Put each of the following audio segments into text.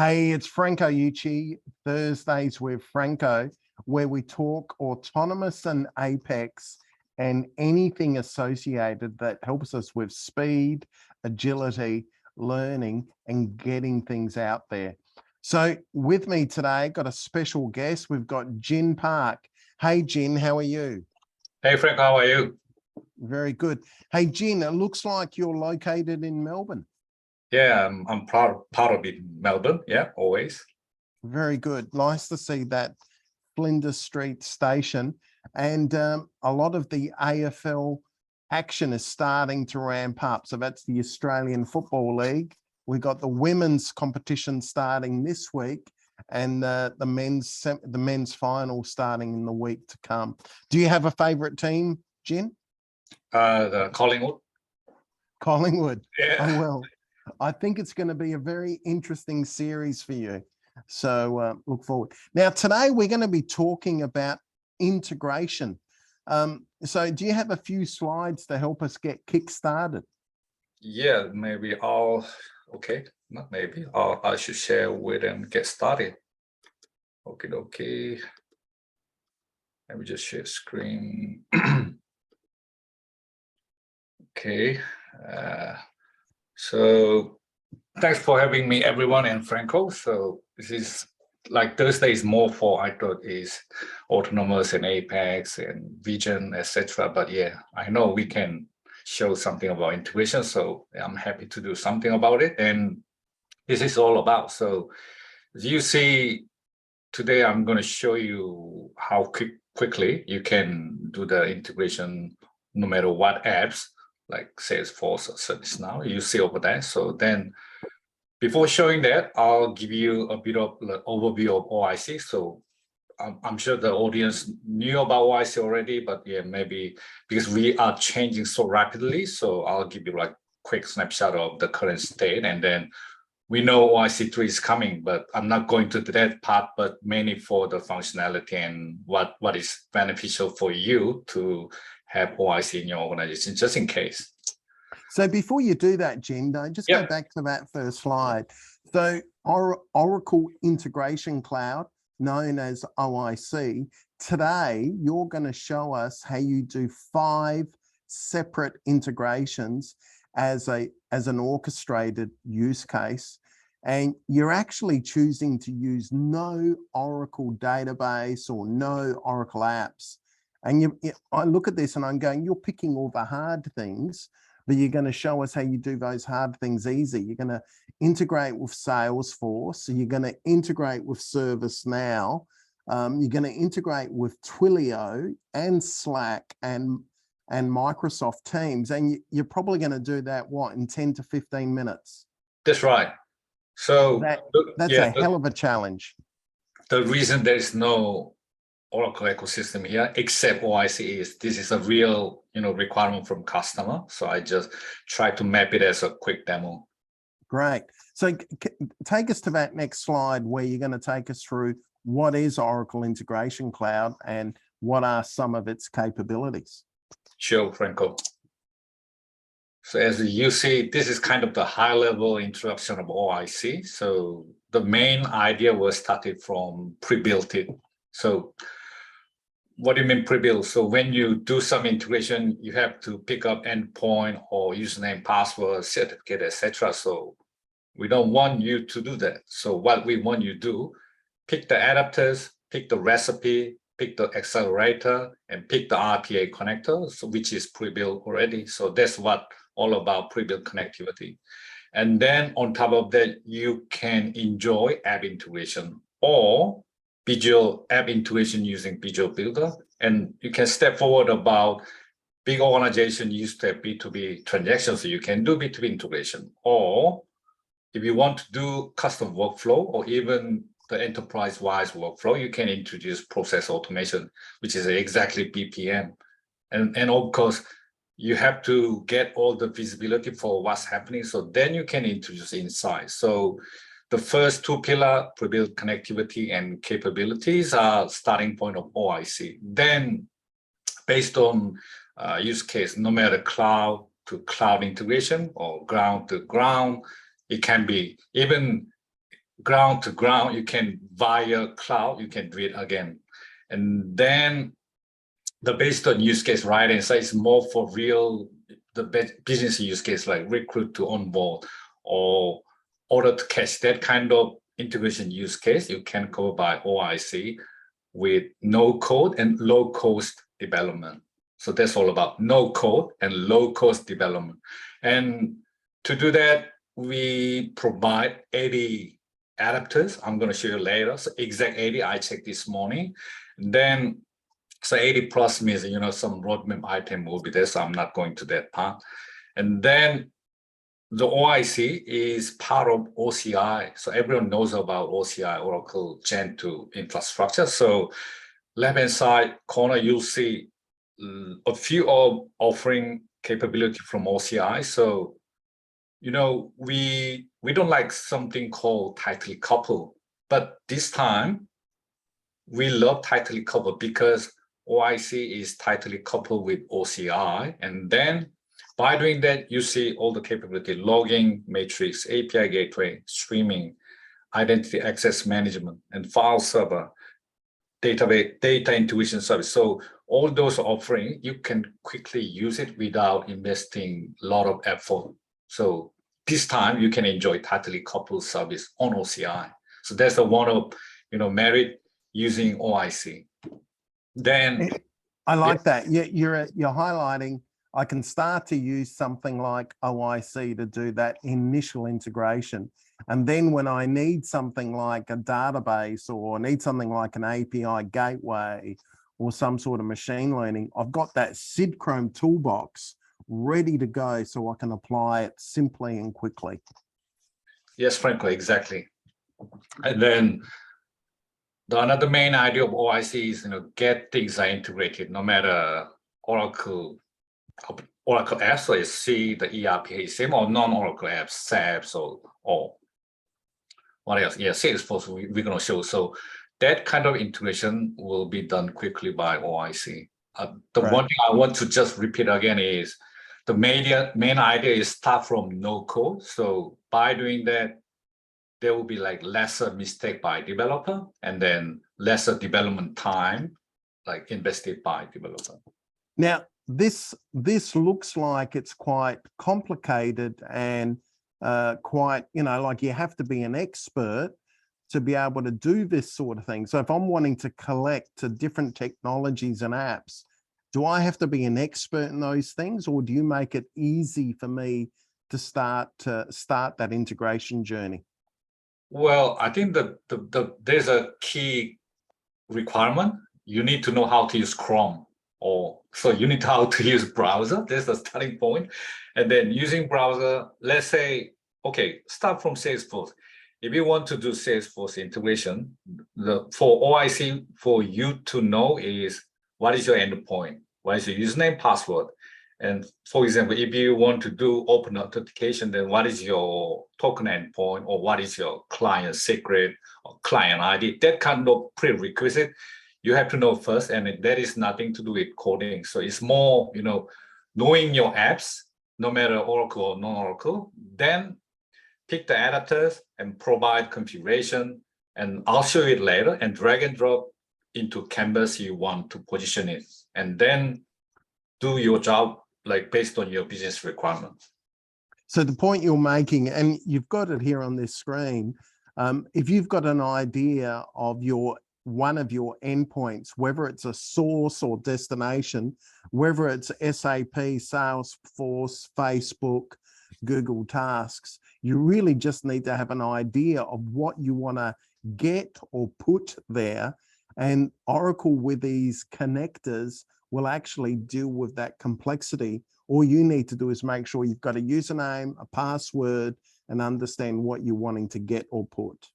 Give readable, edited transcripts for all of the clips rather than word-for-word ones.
Hey, it's Franco Ucci, Thursdays with Franco, where we talk autonomous and Apex and anything associated that helps us with speed, agility, learning, and getting things out there. So with me today, got a special guest. We've got Jin Park. Hey, Jin, how are you? Hey, Frank, how are you? Very good. Hey, Jin, it looks like you're located in Melbourne. Yeah, I'm proud of it, Melbourne. Yeah, always. Very good. Nice to see that Flinders Street station. And a lot of the AFL action is starting to ramp up. So that's the Australian Football League. We got the women's competition starting this week, and the men's final starting in the week to come. Do you have a favourite team, Jin? The Collingwood. Collingwood. Yeah. Oh, well, I think it's going to be a very interesting series for you. So look forward. Now, today we're going to be talking about integration. So do you have a few slides to help us get kick-started? Yeah, maybe not maybe. I should share with and get started. Okay. Let me just share screen. Okay. So thanks for having me, everyone, and Franco. So this is like Thursday is more for, I thought, is autonomous and Apex and vision, etc. But yeah, I know we can show something about integration, so I'm happy to do something about it. And this is all about. So as you see today, I'm going to show you how quickly you can do the integration no matter what apps like Salesforce or ServiceNow you see over there. So then before showing that, I'll give you a bit of the overview of OIC. So I'm sure the audience knew about OIC already, but yeah, maybe because we are changing so rapidly. So I'll give you like quick snapshot of the current state, and then we know OIC 3 is coming, but I'm not going to that part, but mainly for the functionality and what is beneficial for you to have OIC in your organization, just in case. So before you do that, Jin, just go back to that first slide. So Oracle Integration Cloud, known as OIC, today you're going to show us how you do 5 separate integrations as an orchestrated use case. And you're actually choosing to use no Oracle database or no Oracle apps. And I look at this and I'm going, you're picking all the hard things, but you're going to show us how you do those hard things easy. You're going to integrate with Salesforce. So you're going to integrate with ServiceNow. You're going to integrate with Twilio and Slack and Microsoft Teams. And you're probably going to do that, in 10 to 15 minutes? That's right. So that's a hell of a challenge. The reason there is no Oracle ecosystem here, except OIC, is this is a real, requirement from customer. So I just try to map it as a quick demo. Great. So take us to that next slide where you're going to take us through what is Oracle Integration Cloud and what are some of its capabilities. Sure, Franco. So as you see, this is kind of the high-level introduction of OIC. So the main idea was started from pre-built it. So what do you mean pre-built? So when you do some integration, you have to pick up endpoint or username, password, certificate, etc. So we don't want you to do that. So what we want you to do, pick the adapters, pick the recipe, pick the accelerator, and pick the RPA connector, which is pre-built already. So that's what all about pre-built connectivity. And then on top of that, you can enjoy app integration or visual app integration using Visual Builder. And you can step forward about big organization used to have B2B transactions, so you can do B2B integration. Or if you want to do custom workflow or even the enterprise-wide workflow, you can introduce process automation, which is exactly BPM. And of course, you have to get all the visibility for what's happening. So then you can introduce insights. So the first 2 pillars, pre-built connectivity and capabilities, are starting point of OIC. Then based on use case, no matter cloud to cloud integration or ground to ground, it can be even ground to ground, you can via cloud, you can do it again. And then the based on use case right inside is more for real, the business use case like recruit to onboard or order to cash, that kind of integration use case you can cover by OIC with no code and low cost development. So that's all about no code and low cost development. And to do that, we provide 80 adapters. I'm going to show you later. So exact 80, I checked this morning. And then, so 80 plus means, you know, some roadmap item will be there. So I'm not going to that part. And then the OIC is part of OCI. So everyone knows about OCI, Oracle Gen 2 infrastructure. So left-hand side corner, you'll see a few of offering capability from OCI. So, you know, we don't like something called tightly coupled, but this time we love tightly coupled because OIC is tightly coupled with OCI. And then by doing that, you see all the capability, logging, matrix, API gateway, streaming, identity access management, and file server, database, data intuition service. So all those offerings, you can quickly use it without investing a lot of effort. So this time you can enjoy tightly coupled service on OCI. So that's the one of, you know, merit using OIC. Then I like that. You're highlighting, I can start to use something like OIC to do that initial integration. And then when I need something like a database or need something like an API gateway or some sort of machine learning, I've got that SID Chrome toolbox ready to go so I can apply it simply and quickly. Yes, frankly, exactly. And then another main idea of OIC is, you know, get things are integrated, no matter Oracle apps, so C, the ERP, same or non-Oracle apps, SAPs or what else? Yeah, Salesforce, we're going to show. So that kind of integration will be done quickly by OIC. The one thing I want to just repeat again is the main idea is start from no code. So by doing that, there will be like lesser mistake by developer and then lesser development time, like invested by developer. Now, this looks like it's quite complicated and quite, you know, like you have to be an expert to be able to do this sort of thing. So if I'm wanting to collect different technologies and apps, do I have to be an expert in those things, or do you make it easy for me to start that integration journey? Well, I think there's a key requirement. You need to know how to use Chrome, so you need how to use browser. There's the starting point. And then using browser, let's say, okay, start from Salesforce. If you want to do Salesforce integration, for OIC, for you to know is what is your endpoint, what is your username, password. And for example, if you want to do open authentication, then what is your token endpoint, or what is your client secret or client ID? That kind of prerequisite you have to know first, and that is nothing to do with coding. So it's more, you know, knowing your apps, no matter Oracle or non-Oracle, then pick the adapters and provide configuration. And I'll show it later, and drag and drop into canvas you want to position it, and then do your job like based on your business requirements. So the point you're making, and you've got it here on this screen, if you've got an idea of one of your endpoints, whether it's a source or destination, whether it's SAP, Salesforce, Facebook, Google Tasks, you really just need to have an idea of what you want to get or put there. And Oracle, with these connectors, will actually deal with that complexity. All you need to do is make sure you've got a username, a password, and understand what you're wanting to get or put.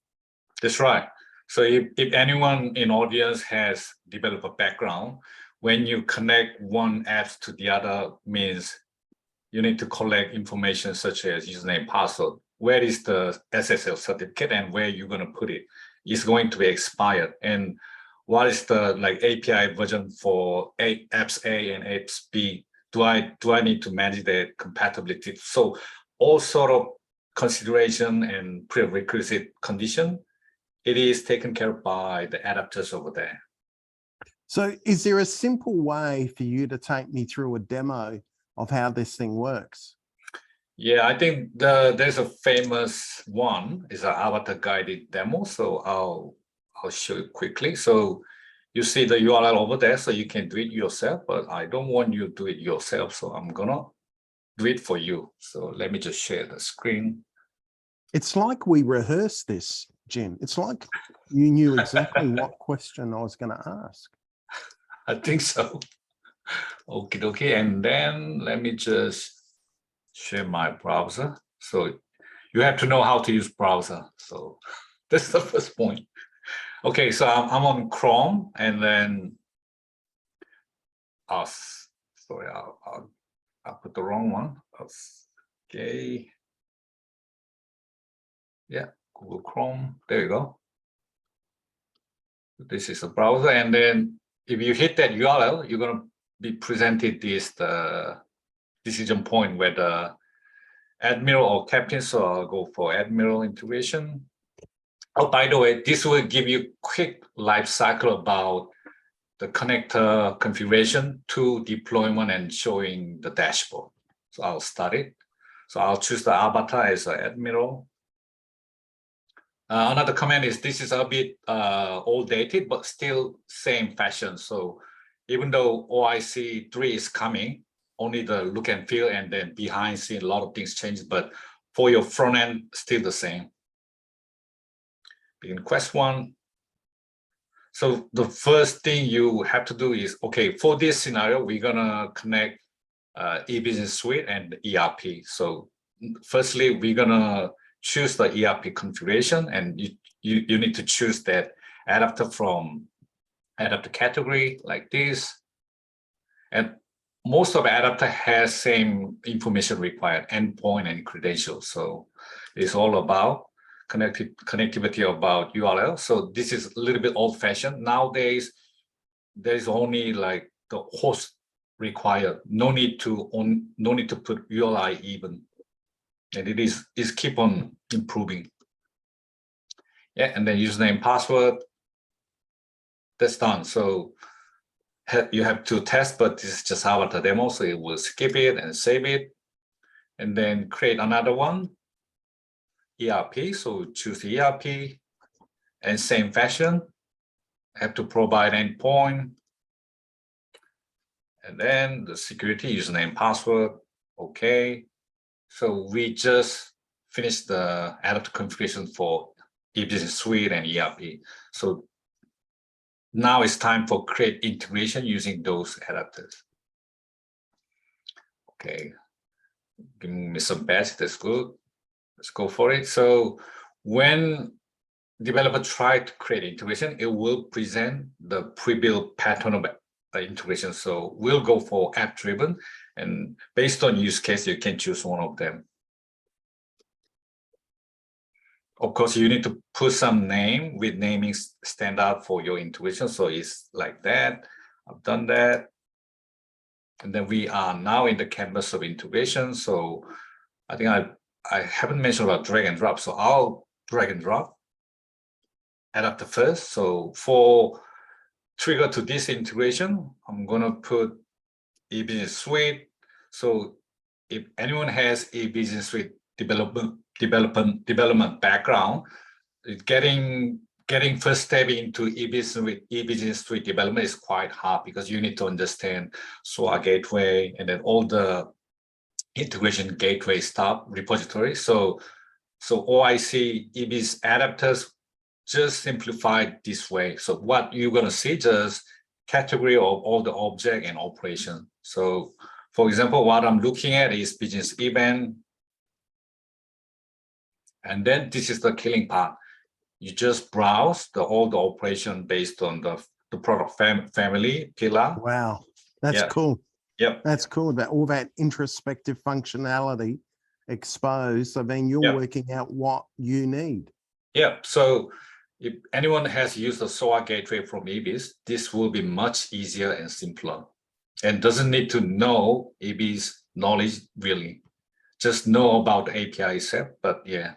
That's right. So if anyone in audience has developer background, when you connect one app to the other, means you need to collect information such as username, password, where is the SSL certificate, and where you're going to put it. It's going to be expired, and what is the like API version for apps A and apps B? Do I need to manage the compatibility? So all sort of consideration and prerequisite condition, it is taken care of by the adapters over there. So is there a simple way for you to take me through a demo of how this thing works? Yeah, I think there's a famous one, is an avatar guided demo. So I'll show you quickly. So you see the URL over there, so you can do it yourself, but I don't want you to do it yourself. So I'm gonna do it for you. So let me just share the screen. It's like we rehearsed this, Jim. It's like you knew exactly what question I was going to ask. I think so. Okay, okay. And then let me just share my browser. So you have to know how to use browser. So that's the first point. Okay, so I'm on Chrome, and then sorry, I'll put the wrong one. Okay. Yeah, Google Chrome. There you go. This is a browser, and then if you hit that URL, you're going to be presented this decision point where the admiral or captain. So I'll go for admiral integration. Oh, by the way, this will give you quick life cycle about the connector configuration to deployment and showing the dashboard. So I'll start it. So I'll choose the avatar as an admiral. Another comment is this is a bit old dated, but still same fashion. So even though OIC 3 is coming, only the look and feel, and then behind scene, a lot of things changed, but for your front end, still the same. In Quest 1. So the first thing you have to do is, okay, for this scenario, we're gonna connect eBusiness Suite and ERP. So firstly, we're gonna choose the ERP configuration, and you need to choose that adapter from adapter category like this. And most of adapter has same information required, endpoint and credentials. So it's all about connectivity about URL. So this is a little bit old fashioned. Nowadays, there's only like the host required. No need to put URI even. And it is keep on improving. Yeah, and then username, password, that's done. So you have to test, but this is just avatar demo, so it will skip it and save it, and then create another one, ERP. So choose the ERP, and same fashion, have to provide endpoint, and then the security, username, password. Okay. So we just finished the adapter configuration for eBusiness Suite and ERP. So now it's time for create integration using those adapters. Okay, give me some batch, that's good. Let's go for it. So when developer try to create integration, it will present the pre-built pattern of integration. So we'll go for app-driven, and based on use case, you can choose one of them. Of course, you need to put some name with naming standard for your integration. So it's like that. I've done that. And then we are now in the canvas of integration. So I think I haven't mentioned about drag and drop. So I'll drag and drop adapter first. So for trigger to this integration, I'm going to put eBusiness Suite. So if anyone has eBusiness Suite development background, getting first step into eBusiness Suite development is quite hard, because you need to understand SOA gateway and then all the integration gateway stuff, repository. So OIC eBusiness adapters just simplified this way. So what you're going to see, just category of all the object and operation. So for example, what I'm looking at is business event. And then this is the killing part. You just browse all the operation based on the product family pillar. Wow, that's cool. Yep. That's cool, that all that introspective functionality exposed. So then you're working out what you need. Yeah. So if anyone has used the SOA gateway from EBIS, this will be much easier and simpler, and doesn't need to know EBIS knowledge really. just know about the API itself, but yeah.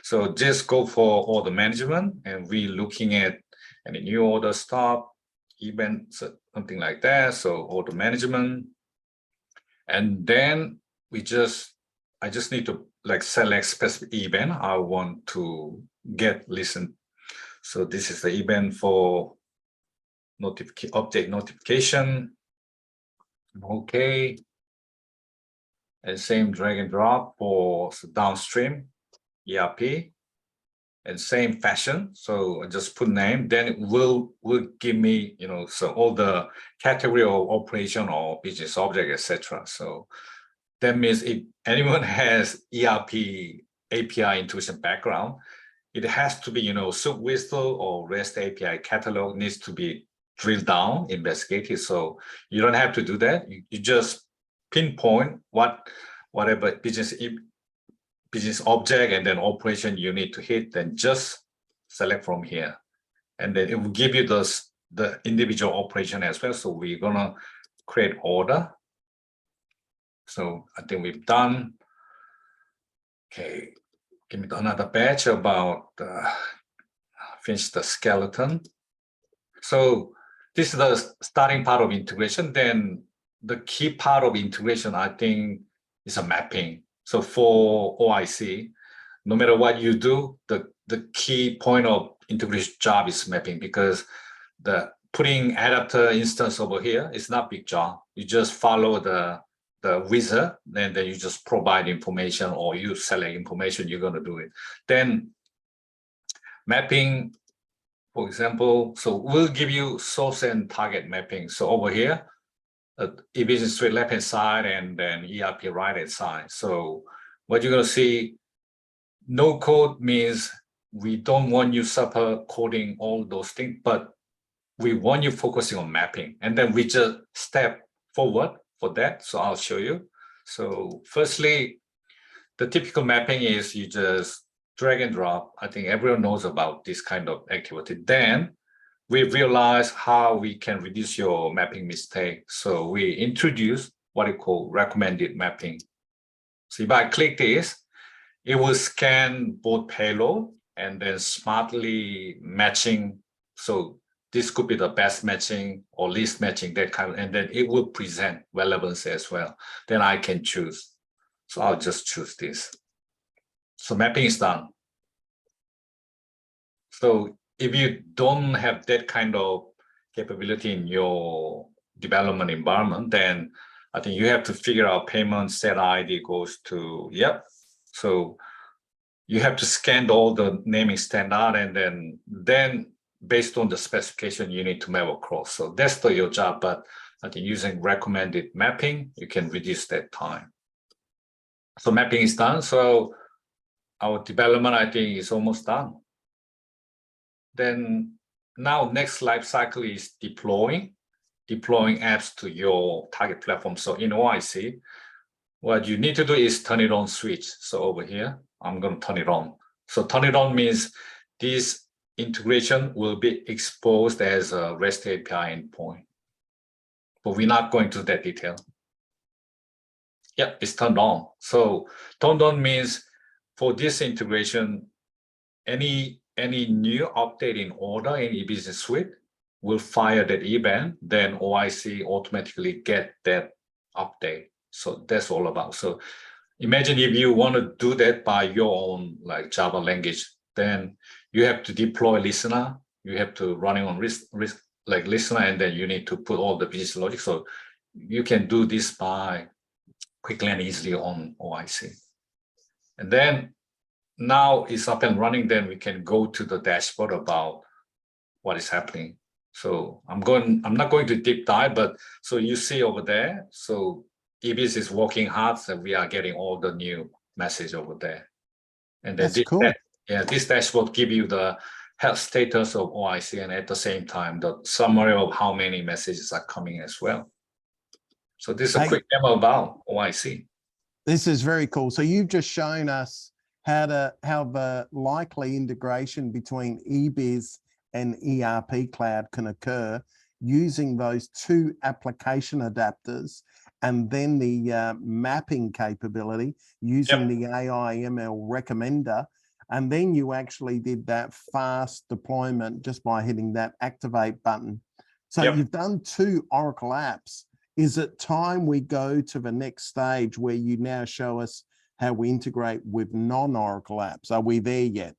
So just go for order management, and we're looking at any new order stop, event, something like that. So order management. And then I just need to like select specific event I want to get listened. So this is the event for update notification. Okay. And same drag and drop for downstream ERP, and same fashion. So I just put name, then it will give me, so all the category of operation or business object, etc. So that means if anyone has ERP API intuition background, it has to be, soup whistle or REST API catalog needs to be drilled down, investigated. So you don't have to do that. You just pinpoint whatever business object and then operation you need to hit, then just select from here. And then it will give you the individual operation as well. So we're gonna create order. So I think we've done. Okay, give me another batch about finish the skeleton. So this is the starting part of integration. Then the key part of integration, I think, is a mapping. So for OIC, no matter what you do, the key point of integration job is mapping, because the putting adapter instance over here is not big job. You just follow the wizard, and then you just provide information, or you select information, you're going to do it. Then mapping, for example, so we'll give you source and target mapping. So over here, e-business suite left-hand side, and then ERP right-hand side. So what you're going to see, no code means we don't want you suffer coding all those things, but we want you focusing on mapping. And then we just step forward for that. So I'll show you. So firstly, the typical mapping is you just drag and drop. I think everyone knows about this kind of activity. Then we realize how we can reduce your mapping mistake. So we introduce what we call recommended mapping. So if I click this, it will scan both payload and then smartly matching. So this could be the best matching or least matching, that kind of, and then it will present relevance as well. Then I can choose. So I'll just choose this. So mapping is done. So if you don't have that kind of capability in your development environment, then I think you have to figure out payment set ID goes to, yep. So you have to scan all the naming standard, and then based on the specification, you need to map across. So that's your job, but I think using recommended mapping, you can reduce that time. So mapping is done. So our development, I think, is almost done. Then now next life cycle is deploying apps to your target platform. So in OIC, what you need to do is turn it on switch. So over here, I'm going to turn it on. So turn it on means this integration will be exposed as a REST API endpoint. But we're not going to that detail. Yeah, it's turned on. So turned on means for this integration, any new update in order in e-business suite will fire that event, then OIC automatically get that update. So that's all about. So imagine if you want to do that by your own like Java language, then you have to deploy listener, you have to running on risk like listener, and then you need to put all the business logic. So you can do this by quickly and easily on OIC. And then now it's up and running, then we can go to the dashboard about what is happening. So I'm not going to deep dive, but so you see over there, so EBS is working hard, so we are getting all the new message over there. And then That's cool. This dashboard give you the health status of OIC, and at the same time, the summary of how many messages are coming as well. So this is a quick demo about OIC. This is very cool. So you've just shown us how the likely integration between eBiz and ERP Cloud can occur using those two application adapters. and then the mapping capability using the AI ML recommender. And then you actually did that fast deployment just by hitting that activate button. So you've done 2 Oracle apps. Is it time we go to the next stage where you now show us how we integrate with non-Oracle apps? Are we there yet?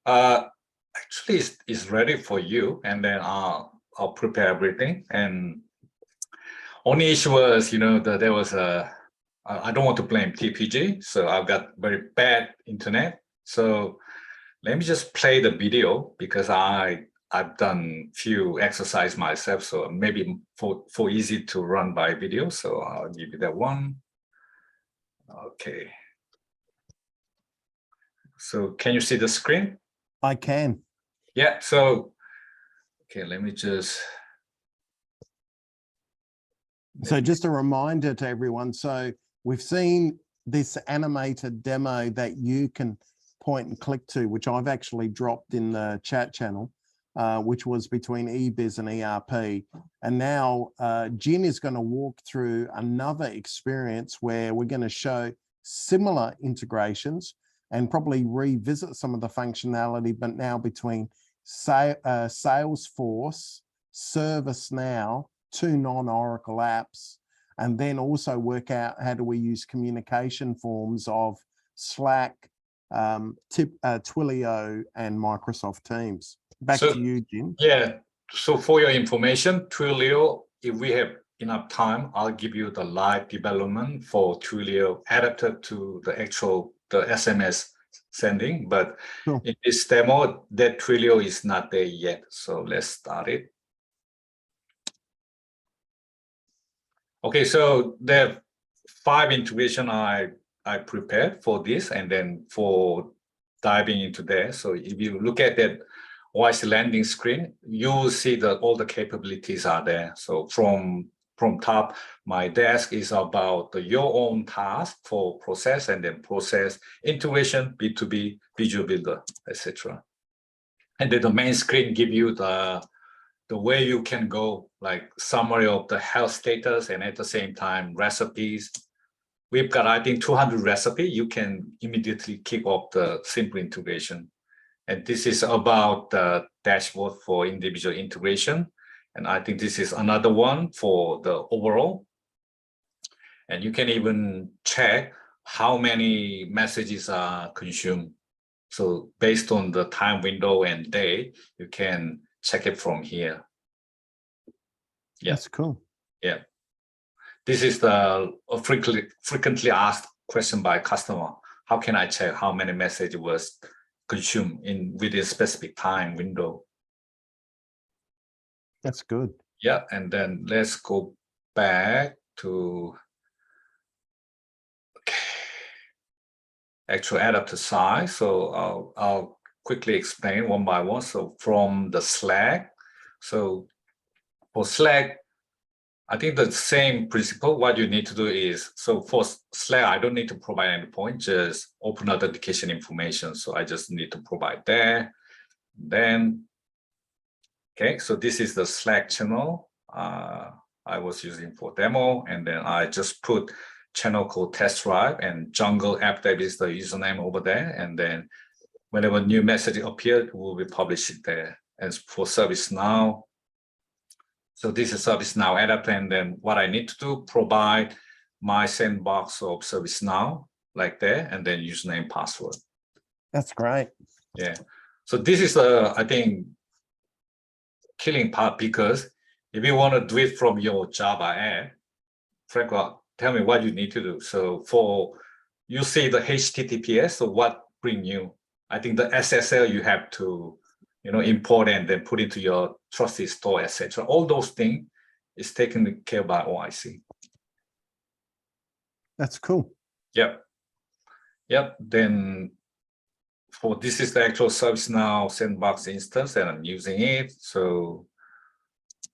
Actually, it's ready for you, and then I'll prepare everything. And only issue was, that there was I don't want to blame TPG, so I've got very bad internet. So let me just play the video because I've done few exercise myself, so maybe for easy to run by video. So I'll give you that one. Okay. So can you see the screen? I can. Yeah. So okay, let me just. So just a reminder to everyone. So we've seen this animated demo that you can point and click to, which I've actually dropped in the chat channel, which was between eBiz and ERP. And now Jin is going to walk through another experience where we're going to show similar integrations and probably revisit some of the functionality, but now between Salesforce, ServiceNow, 2 non-Oracle apps, and then also work out how do we use communication forms of Slack, Twilio, and Microsoft Teams. Back to you, Jin. Yeah. So for your information, Twilio, if we have enough time, I'll give you the live development for Twilio adapted to the SMS sending. But in this demo, that Twilio is not there yet. So let's start it. Okay, so there are 5 integration I prepared for this, and then for diving into there. So if you look at that OIC landing screen, you will see that all the capabilities are there. So from top, my desk is about your own task for process, and then process integration, B2B, Visual Builder, etc. And then the main screen give you the way you can go, like summary of the health status, and at the same time recipes. We've got, I think, 200 recipes. You can immediately kick off the simple integration. And this is about the dashboard for individual integration. And I think this is another one for the overall. And you can even check how many messages are consumed. So based on the time window and day, you can check it from here. Yeah. That's cool. Yeah. This is the frequently asked question by customer. How can I check how many messages was consumed within a specific time window? That's good. Yeah, and then let's go back to actual adapter size. So I'll quickly explain one by one. So from the Slack, so for Slack, I think the same principle. What you need to do is, so for Slack, I don't need to provide any point, just open authentication information. So I just need to provide there. Then, okay, so this is the Slack channel I was using for demo. And then I just put channel called test drive, and Jungle app dev is the username over there. And then whenever new message appeared, we will publish it there. And for ServiceNow, so this is ServiceNow adapter, and then what I need to do, provide my sandbox of ServiceNow, like there, and then username, password. That's great. Yeah. So this is I think, killing part, because if you want to do it from your Java app, Frank, tell me what you need to do. So you see the HTTPS, so what bring you? I think the SSL you have to import and then put into your trusted store, etc. All those things is taken care by OIC. That's cool. Yep. Yep. Then this is the actual ServiceNow sandbox instance, and I'm using it. So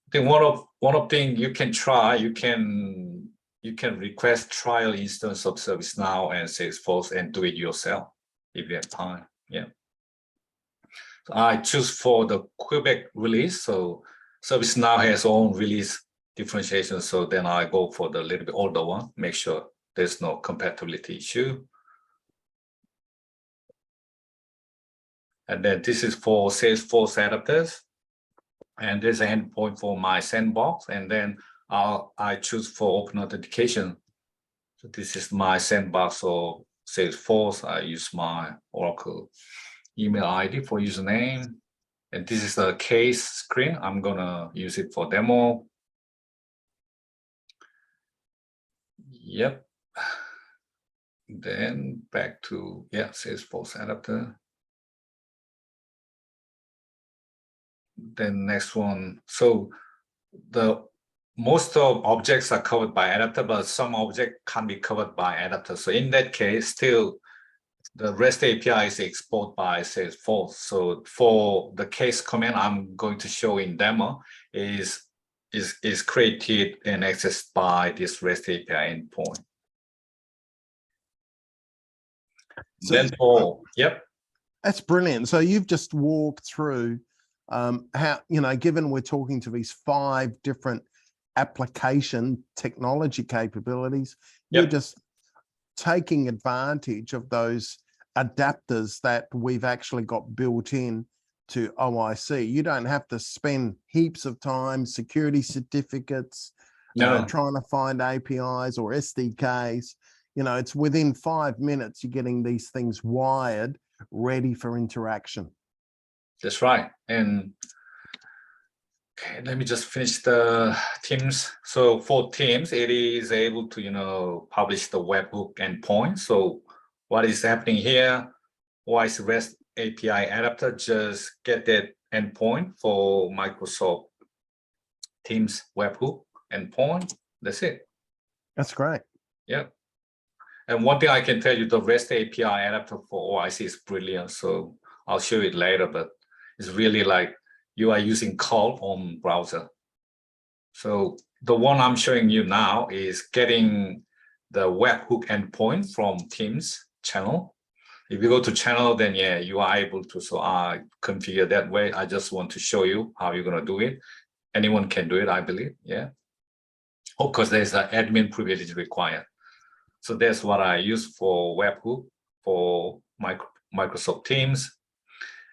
I think one of thing you can try, you can request trial instance of ServiceNow and Salesforce and do it yourself if you have time. Yeah. I choose for the Quebec release. So ServiceNow has own release differentiation. So then I go for the little bit older one, make sure there's no compatibility issue. And then this is for Salesforce adapters. And there's an endpoint for my sandbox. And then I choose for open authentication. So this is my sandbox or Salesforce. I use my Oracle email ID for username. And this is the case screen. I'm gonna use it for demo. Yep. Then back to, yeah, Salesforce adapter. Then next one. So the most of objects are covered by adapter, but some object can't be covered by adapter. So in that case, still the REST API is exported by Salesforce. So for the case command I'm going to show in demo is created and accessed by this REST API endpoint. So then for, yep. That's brilliant. So you've just walked through how, you know, given we're talking to these 5 different application technology capabilities, you're just taking advantage of those adapters that we've actually got built in to OIC. You don't have to spend heaps of time, security certificates, trying to find APIs or SDKs. You know, it's within 5 minutes, you're getting these things wired, ready for interaction. That's right. And okay, let me just finish the Teams. So for Teams, it is able to, you know, publish the webhook endpoint. So what is happening here? Why is REST API adapter just get that endpoint for Microsoft Teams webhook endpoint? That's it. That's great. Yeah. And one thing I can tell you, the REST API adapter for OIC is brilliant. So I'll show it later, but it's really like you are using call on browser. So the one I'm showing you now is getting the webhook endpoint from Teams channel. If you go to channel, then yeah, you are able to. So I configure that way. I just want to show you how you're going to do it. Anyone can do it, I believe. Yeah. Of course, there's an admin privilege required. So that's what I use for webhook for Microsoft Teams.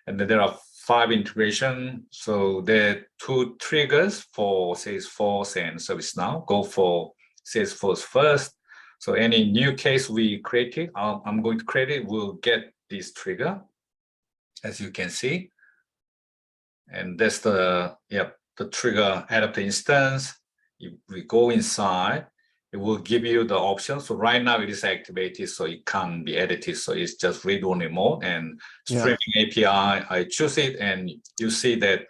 And then there are 5 integration. So there are 2 triggers for Salesforce and ServiceNow. Go for Salesforce first. So any new case we created, I'm going to create it, will get this trigger, as you can see. And that's the trigger adapter instance. If we go inside, it will give you the option. So right now it is activated, so it can't be edited. So it's just read-only mode and streaming API. I choose it, and you see that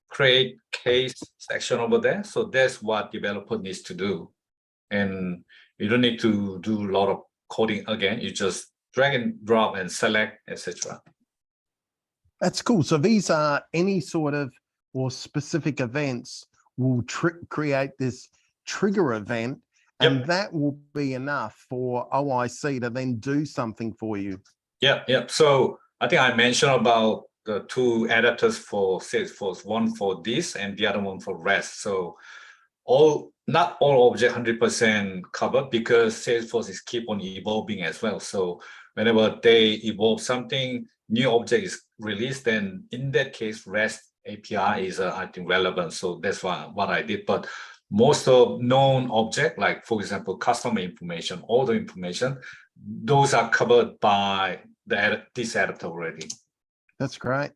create case section over there. So that's what developer needs to do. And you don't need to do a lot of coding again. You just drag and drop and select, etc. That's cool. So these are any sort of or specific events will create this trigger event. And that will be enough for OIC to then do something for you. Yeah. So I think I mentioned about the 2 adapters for Salesforce, one for this and the other one for REST. So not all object 100% covered, because Salesforce is keep on evolving as well. So whenever they evolve something, new object is released, then in that case, REST API is I think relevant. So that's what I did. But most of known object, like for example, customer information, order information, those are covered by this adapter already. That's great.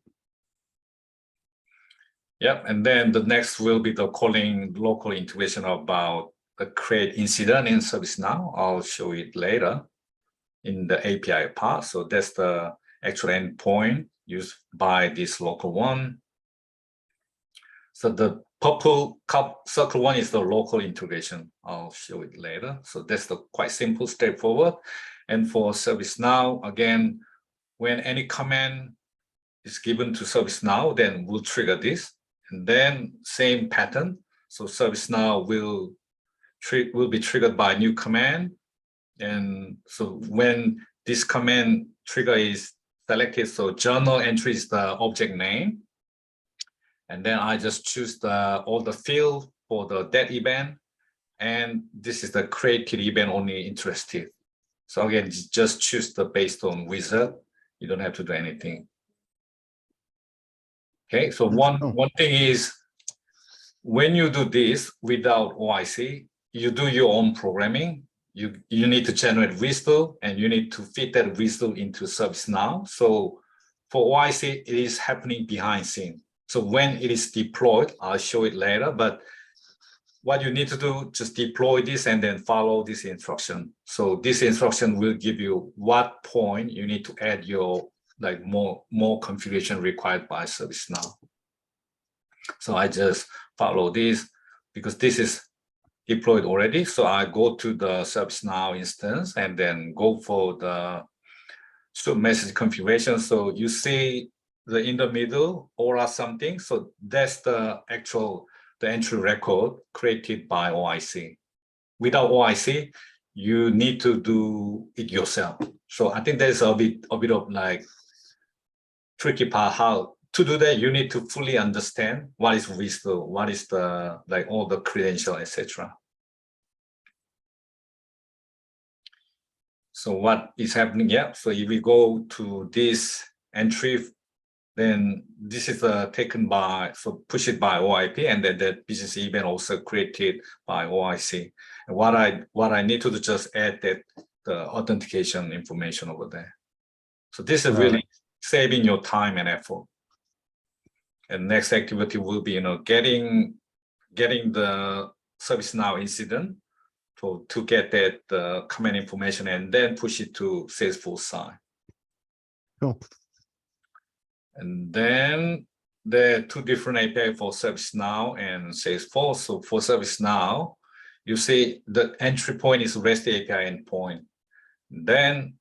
Yep, and then the next will be the calling local integration about the create incident in ServiceNow. I'll show it later in the API part. So that's the actual endpoint used by this local one. So the purple circle one is the local integration. I'll show it later. So that's the quite simple, straightforward. And for ServiceNow, again, when any command is given to ServiceNow, then we'll trigger this. And then same pattern. So ServiceNow will be triggered by a new command. And so when this command trigger is selected, so journal entry is the object name. And then I just choose all the field for the that event, and this is the created event only interested. So again, just choose the based on wizard. You don't have to do anything. Okay, so one thing is when you do this without OIC, you do your own programming. You need to generate whistle and you need to fit that whistle into ServiceNow. So for OIC, it is happening behind scene. So when it is deployed, I'll show it later, but what you need to do, just deploy this and then follow this instruction. So this instruction will give you what point you need to add your like more configuration required by ServiceNow. So I just follow this because this is deployed already. So I go to the ServiceNow instance and then go for the sub message configuration. So you see the in the middle or something. So that's the actual the entry record created by OIC. Without OIC, you need to do it yourself. So I think there's a bit of like tricky part. How to do that, you need to fully understand what is whistle, what is the like all the credential, etc. So what is happening? Yeah. So if we go to this entry, then this is taken by, so push it by OIP, and then that business event also created by OIC. And what I need to do just add that the authentication information over there. So this is really saving your time and effort. And next activity will be, getting the ServiceNow incident to get that command information and then push it to Salesforce side. Cool. And then there are two different API for ServiceNow and Salesforce. So for ServiceNow, you see the entry point is REST API endpoint. Then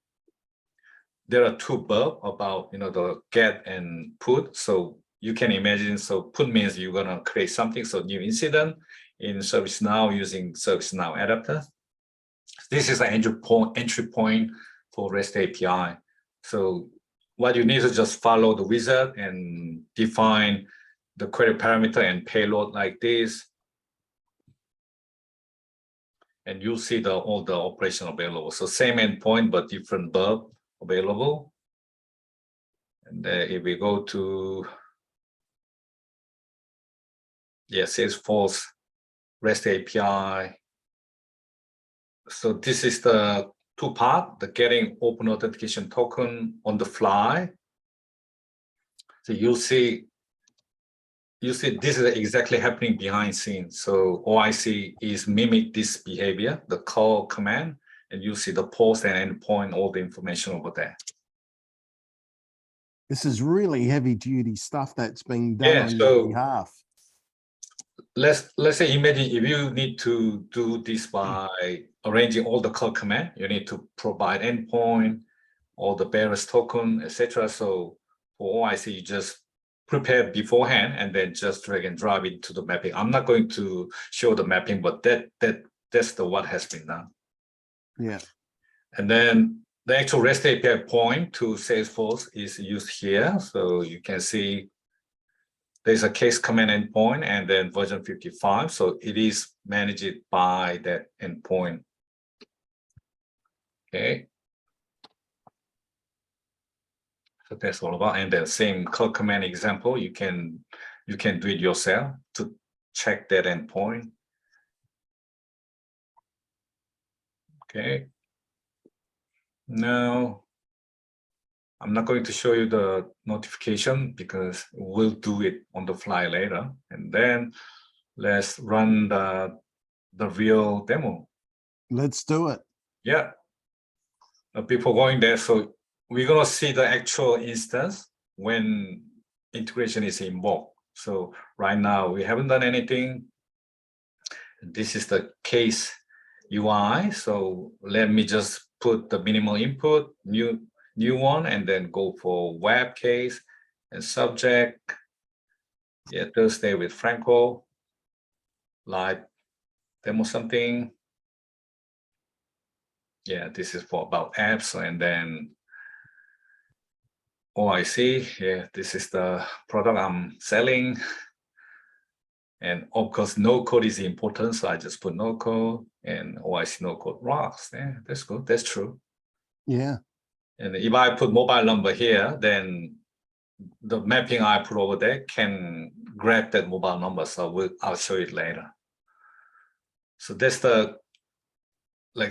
there are two verbs about the get and put. So you can imagine, so put means you're gonna create something, so new incident in ServiceNow using ServiceNow adapter. This is an entry point for REST API. So what you need to just follow the wizard and define the query parameter and payload like this. And you'll see all the operation available. So same endpoint, but different verb available. And if we go to Salesforce REST API. So this is the two part, the getting open authentication token on the fly. So you'll see this is exactly happening behind scenes. So OIC is mimic this behavior, the call command, and you see the post and endpoint, all the information over there. This is really heavy duty stuff that's being done on your behalf. Let's say, imagine if you need to do this by arranging all the call command, you need to provide endpoint, all the bearers token, etc. So for OIC, you just prepare beforehand and then just drag and drop it to the mapping. I'm not going to show the mapping, but that's what has been done. Yeah. And then the actual REST API point to Salesforce is used here. So you can see there's a case command endpoint and then version 55. So it is managed by that endpoint. Okay. So that's all about. And then same call command example, you can do it yourself to check that endpoint. Okay. Now, I'm not going to show you the notification because we'll do it on the fly later. And then let's run the real demo. Let's do it. Yeah. Before going there, so we're going to see the actual instance when integration is invoked. So right now we haven't done anything. This is the case UI. So let me just put the minimal input, new one, and then go for web case and subject. Yeah, Thursday with Franco. Live demo something. Yeah, this is for about apps, and then OIC. Yeah, this is the product I'm selling. And of course, no code is important, so I just put no code and OIC no code rocks. Yeah, that's good. That's true. Yeah. And if I put mobile number here, then the mapping I put over there can grab that mobile number. So I'll show it later. So that's the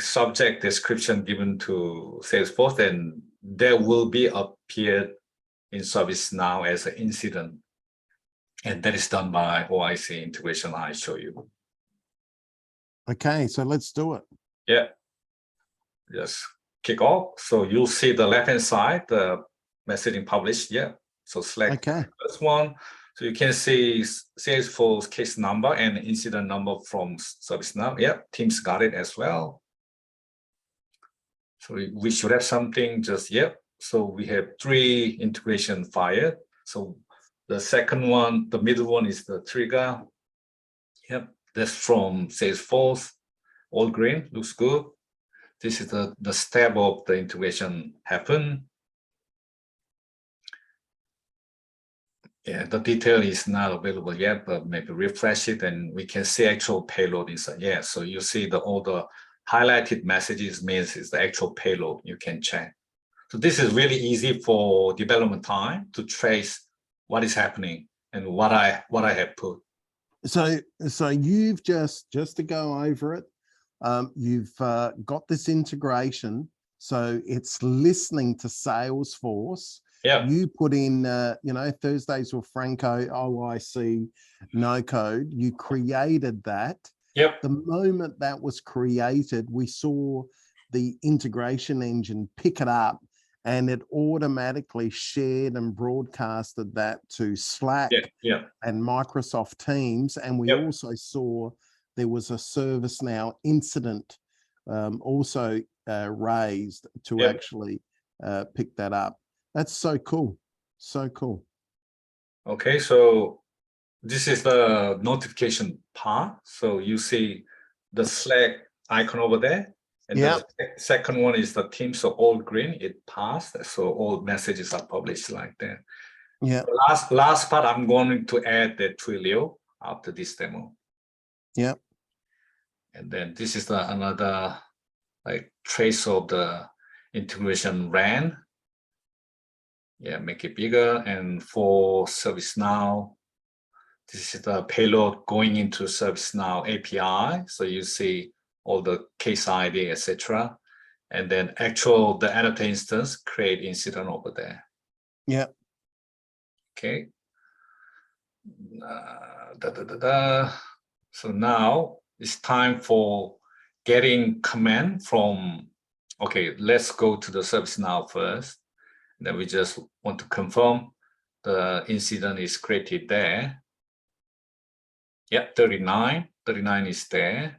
subject description given to Salesforce, and there will be appeared in ServiceNow as an incident. And that is done by OIC integration I show you. Okay, so let's do it. Yeah. Just kick off. So you'll see the left-hand side, the messaging published. Yeah. So select this one. So you can see Salesforce case number and incident number from ServiceNow. Yeah, Teams got it as well. So we should have something just, yep. So we have 3 integration fired. So the second one, the middle one is the trigger. Yep, that's from Salesforce. All green, looks good. This is the step of the integration happen. Yeah, the detail is not available yet, but maybe refresh it and we can see actual payload inside. Yeah, so you see all the highlighted messages means it's the actual payload you can check. So this is really easy for development time to trace what is happening and what I have put. So you've just to go over it, you've got this integration. So it's listening to Salesforce. Yeah. You put in, Thursdays with Franco, OIC, no code. You created that. Yep. The moment that was created, we saw the integration engine pick it up and it automatically shared and broadcasted that to Slack and Microsoft Teams. And we also saw there was a ServiceNow incident also raised to actually pick that up. That's so cool. So cool. Okay, so this is the notification part. So you see the Slack icon over there. And the second one is the Teams, so all green, it passed. So all messages are published like that. Yeah. Last part, I'm going to add the Twilio after this demo. Yeah. And then this is another trace of the integration ran. Yeah, make it bigger. And for ServiceNow, this is the payload going into ServiceNow API. So you see all the case ID, etc. And then the editor instance create incident over there. Yeah. Okay. So now it's time for getting command from, okay, let's go to the ServiceNow first. Then we just want to confirm the incident is created there. Yep, 39 is there.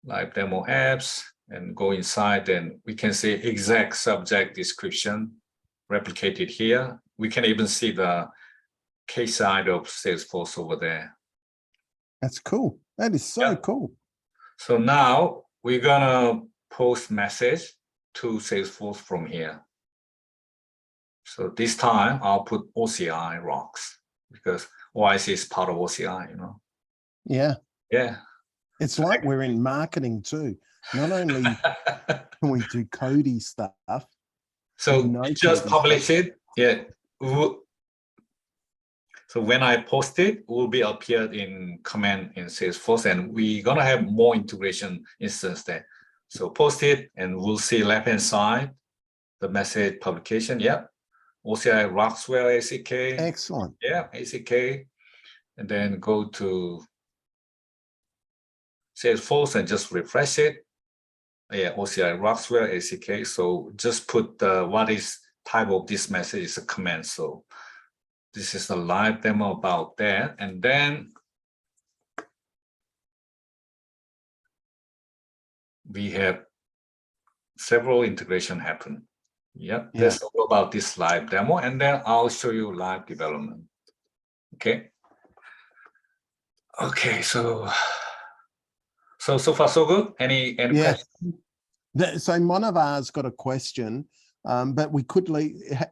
Live demo apps, and go inside, and we can see exact subject description replicated here. We can even see the case side of Salesforce over there. That's cool. That is so cool. So now we're gonna post message to Salesforce from here. So this time I'll put OCI rocks because OIC is part of OCI, Yeah. Yeah. It's like we're in marketing too. Not only can we do Cody stuff. So just publish it. Yeah. So when I post it will be appeared in command in Salesforce, and we're gonna have more integration instance there. So post it and we'll see left-hand side, the message publication. Yeah. OCI Rockswell ACK. Excellent. Yeah, ACK. And then go to Salesforce and just refresh it. Yeah, OCI Rockswell ACK. So just put what is type of this message is a command. So this is a live demo about that. And then we have several integration happen. Yep, that's all about this live demo. And then I'll show you live development. Okay. Okay, so far so good. Any questions? So Monavar's got a question, but we could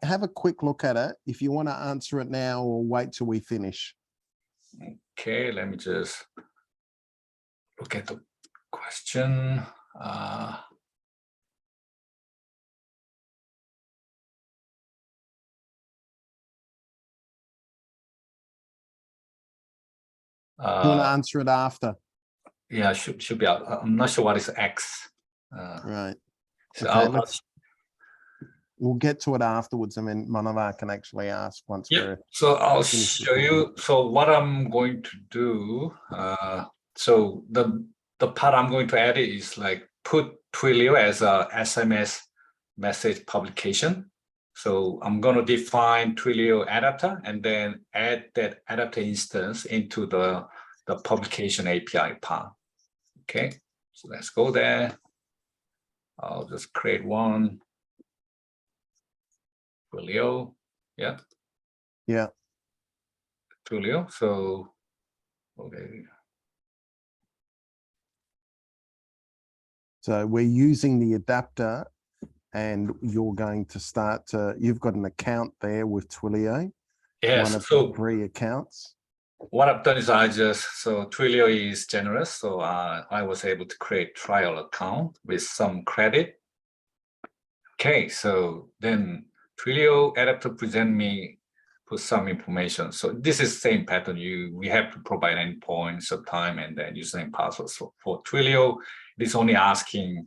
have a quick look at it if you want to answer it now or wait till we finish. Okay, let me just look at the question. You want to answer it after? Yeah, should be out. I'm not sure what is X. Right. So Okay, we'll get to it afterwards. I mean, Manavar can actually ask once we're. So I'll show you. So what I'm going to do. So the part I'm going to add is like put Twilio as a SMS message publication. So I'm going to define Twilio adapter and then add that adapter instance into the publication API part. Okay, so let's go there. I'll just create one. Twilio, yeah. Yeah. Twilio. So okay. So we're using the adapter, and you're going to start to, you've got an account there with Twilio. Yes, one of so the 3 accounts. What I've done is so Twilio is generous, so I was able to create trial account with some credit. Okay, so then Twilio adapter present me put some information. So this is same pattern. We have to provide endpoints of time and then username password. So for Twilio, it is only asking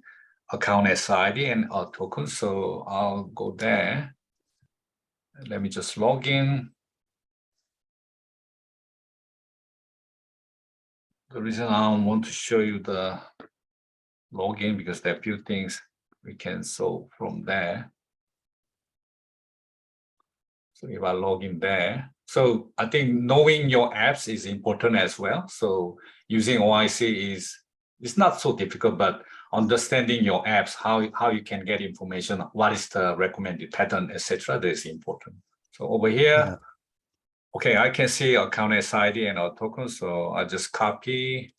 account SID and a token. So I'll go there. Let me just log in. The reason I want to show you the login because there are a few things we can solve from there. So if I log in there, so I think knowing your apps is important as well. So using OIC it's not so difficult, but understanding your apps, how you can get information, what is the recommended pattern, etc. That is important. So over here, okay, I can see account SID and our token. So I just copy,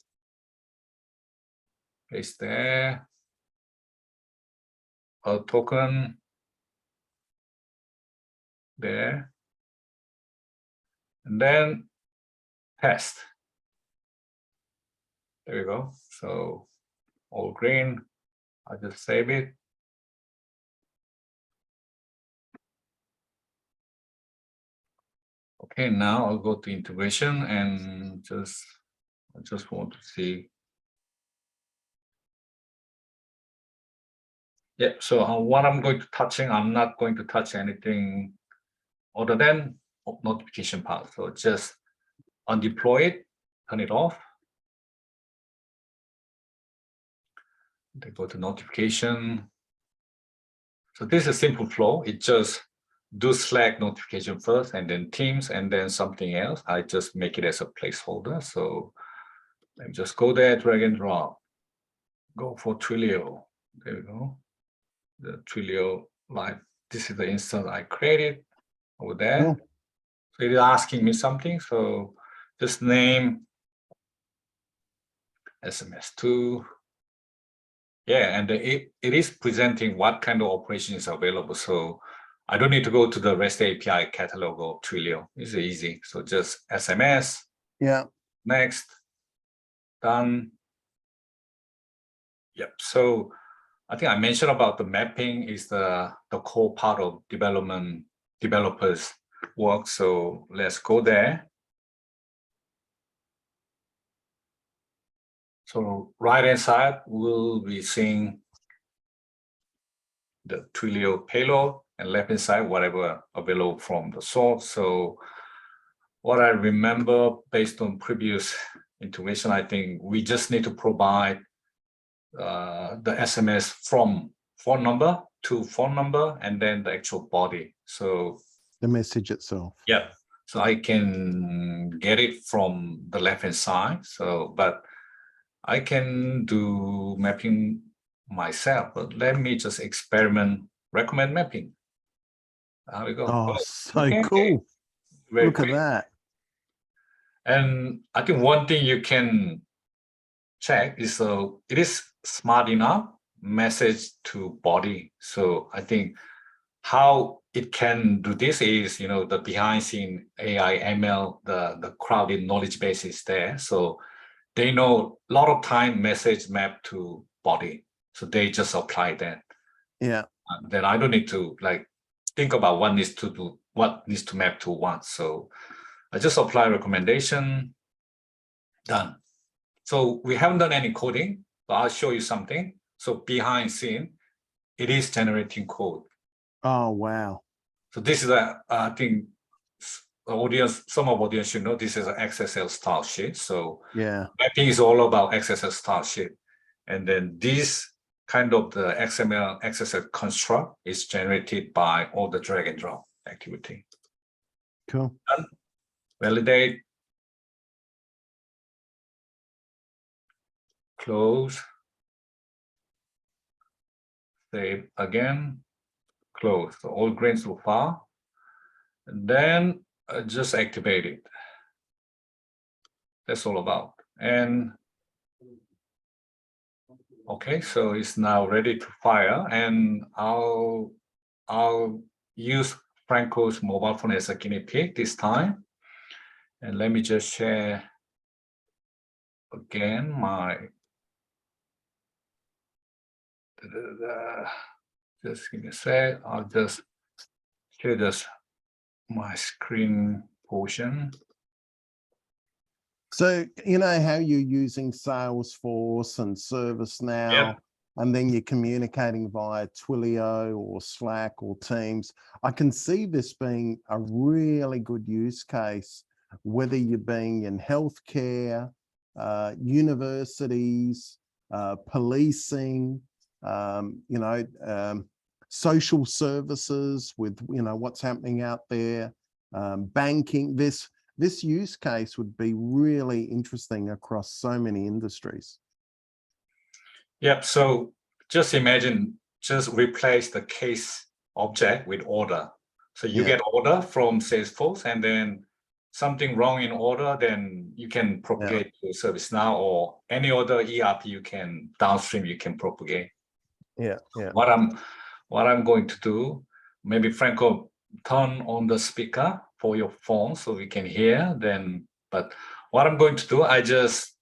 paste there, our token there, and then test. There we go. So all green. I just save it. Okay, now I'll go to integration and I just want to see. Yeah, so what I'm going to touching, I'm not going to touch anything other than notification part. So just undeploy it, turn it off. Then go to notification. So this is a simple flow. It just do Slack notification first and then Teams and then something else. I just make it as a placeholder. So let me just go there, drag and drop. Go for Twilio. There we go. The Twilio live. This is the instance I created over there. Oh. So it is asking me something. So just name SMS2. Yeah, and it is presenting what kind of operation is available. So I don't need to go to the REST API catalog of Twilio. It's easy. So just SMS. Yeah. Next. Done. Yep. So I think I mentioned about the mapping is the core part of developers work. So let's go there. So right hand side, we'll be seeing the Twilio payload, and left hand side, whatever available from the source. So what I remember based on previous integration, I think we just need to provide the SMS from phone number to phone number and then the actual body. So the message itself. Yeah. So I can get it from the left hand side. So, but I can do mapping myself. But let me just recommend mapping. There we go. Oh, so okay. cool. Very Look quick. at that. And I think one thing you can check is it is smart enough message to body. So I think how it can do this is, the behind scene AI, ML, the crowded knowledge base is there. So they know a lot of time message map to body. So they just apply that. Yeah. Then I don't need to think about what needs to map to what. So I just apply recommendation, done. So we haven't done any coding, but I'll show you something. So behind scene, it is generating code. Oh, wow. So this is I think some of audience should know this is an XSL style sheet. So yeah, mapping is all about XSL style sheet. And then this kind of the XML XSL construct is generated by all the drag and drop activity. Cool. Done. Validate. Close. Save again. Close. So all grains so far. And then just activate it. That's all about. And okay, so it's now ready to fire, and I'll use Franco's mobile phone as a guinea pig this time. And let me just share again my just give me a sec. I'll just share this my screen portion. So you know how you're using Salesforce and ServiceNow, and then you're communicating via Twilio or Slack or Teams. I can see this being a really good use case, whether you're being in healthcare, universities, policing, social services with, what's happening out there, banking. This use case would be really interesting across so many industries. Yep. So just imagine, just replace the case object with order. So you get order from Salesforce, and then something wrong in order, then you can propagate to ServiceNow or any other ERP you can downstream, you can propagate. Yeah. What I'm going to do, maybe Franco, turn on the speaker for your phone so we can hear then. But what I'm going to do, I just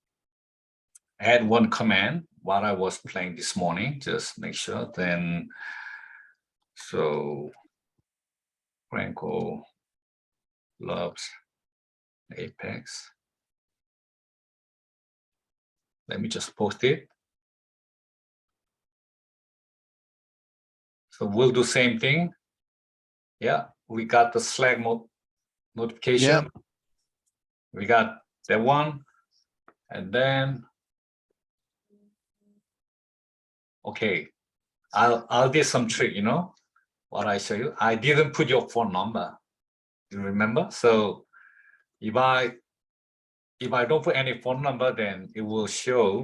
add one command while I was playing this morning, just make sure then. So Franco loves Apex. Let me just post it. So we'll do same thing. Yeah, we got the Slack notification. Yeah. We got that one. And then, okay, I'll do some trick, what I show you. I didn't put your phone number. You remember? So if I don't put any phone number, then it will show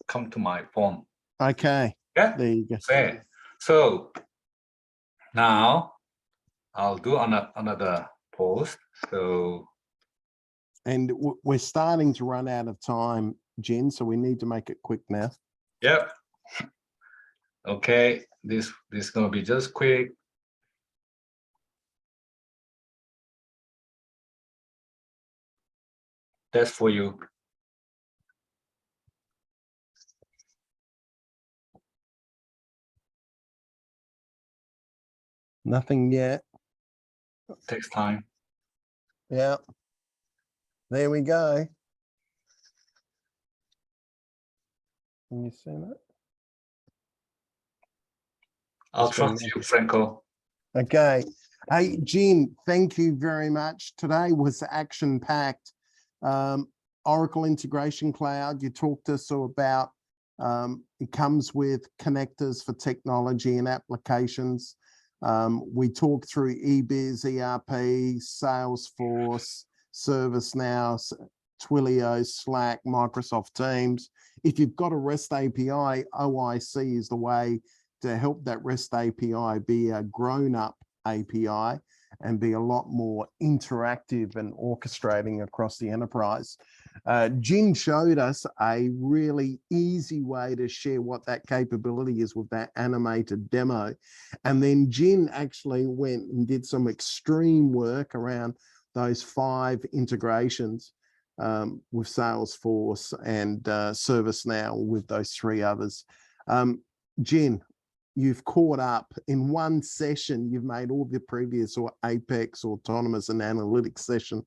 come to my phone. Okay. Yeah. There you go. So now I'll do another post. So, and we're starting to run out of time, Jen, so we need to make it quick now. Yep. Okay, this is gonna be just quick. That's for you. Nothing yet. Takes time. Yeah. There we go. Can you see that? I'll trust you, Franco. Okay. Hey, Jen, thank you very much. Today was action-packed. Oracle Integration Cloud, you talked to us about, it comes with connectors for technology and applications. We talked through eBiz, ERP, Salesforce, ServiceNow, Twilio, Slack, Microsoft Teams. If you've got a REST API, OIC is the way to help that REST API be a grown-up API. and be a lot more interactive and orchestrating across the enterprise. Jin showed us a really easy way to share what that capability is with that animated demo. And then Jin actually went and did some extreme work around those 5 integrations with Salesforce and ServiceNow with those 3 others. Jin, you've caught up in one session. You've made all the previous or Apex, autonomous and analytics session.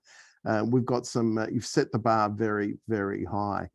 We've got some, you've set the bar very, very high.